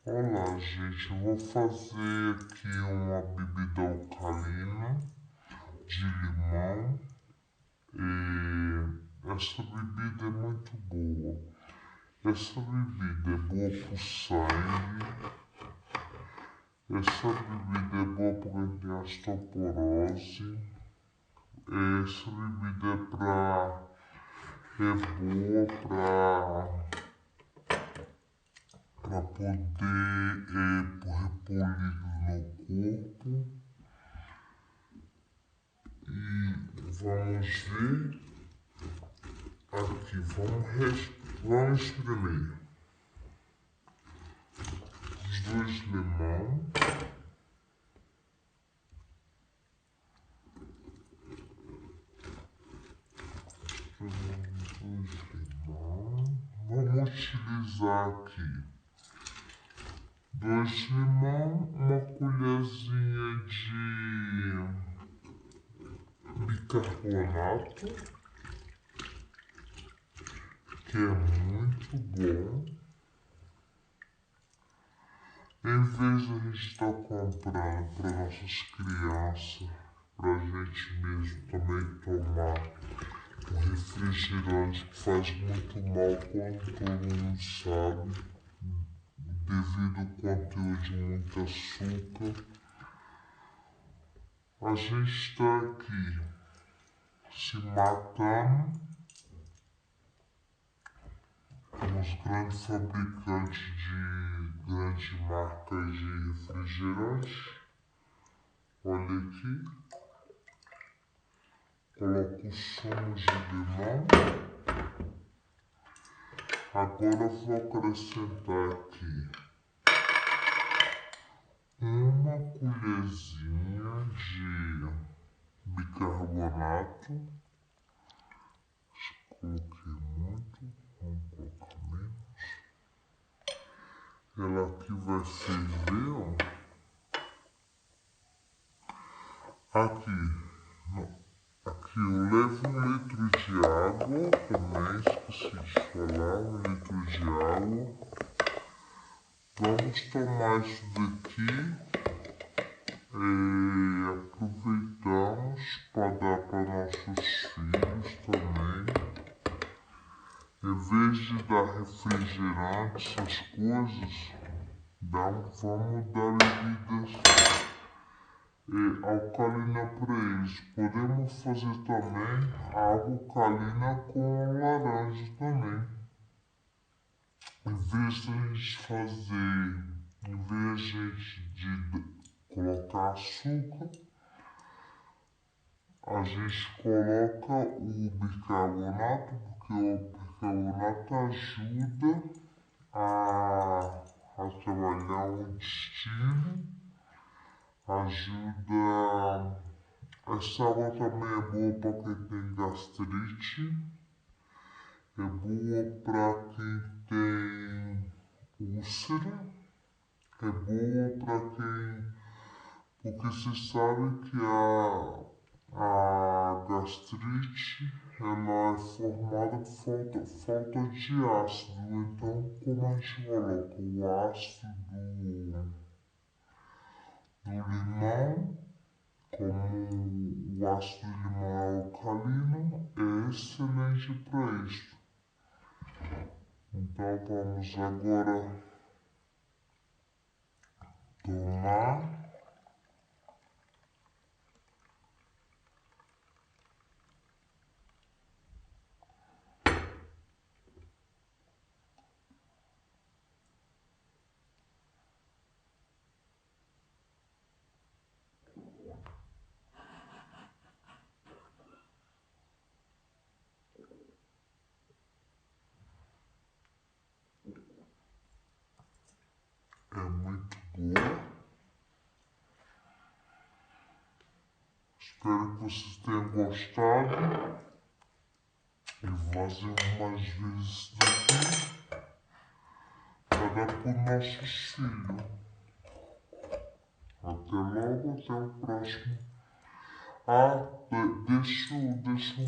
Olá, gente, eu vou fazer aqui uma bebida alcalina de limão. Essa bebida é muito boa. Essa bebida é boa para o sangue. Essa bebida é boa para quem tem osteoporose. Essa bebida é boa para poder repor líquido no corpo. E vamos ver aqui, vamos espremer os dois limões. Vamos utilizar aqui 2 limões, uma colherzinha de bicarbonato, que é muito bom. Em vez de a gente estar comprando para nossas crianças, para a gente mesmo também tomar um refrigerante que faz muito mal, como todo mundo sabe, devido ao conteúdo de muito açúcar. A gente está aqui se matando com os grandes fabricantes de grandes marcas de refrigerante. Olha aqui, coloco o sumo de limão. Agora eu vou acrescentar aqui uma colherzinha de bicarbonato. Coloquei muito, vamos colocar menos. Ela aqui vai ferver, ó. Aqui eu levo 1 litro de água, também esqueci de falar, 1 litro de água. Vamos tomar isso daqui e aproveitamos para dar para nossos filhos também. Em vez de dar refrigerante, essas coisas, vamos dar bebidas alcalina para eles. Podemos fazer também água alcalina com laranja também. Em vez de colocar açúcar, a gente coloca o bicarbonato, porque o bicarbonato ajuda a trabalhar o intestino, ajuda. Essa água também é boa para quem tem gastrite, é boa para quem tem úlcera, é boa para quem. Porque você sabe que a gastrite ela é formada por falta de ácido. Então, como a gente coloca o ácido do limão, como o ácido de limão é alcalino, é excelente para isto. Então vamos agora tomar. É muito boa. Espero que vocês tenham gostado. E fazemos mais vezes isso daqui para dar para os nossos filhos. Até logo, até o próximo. Deixa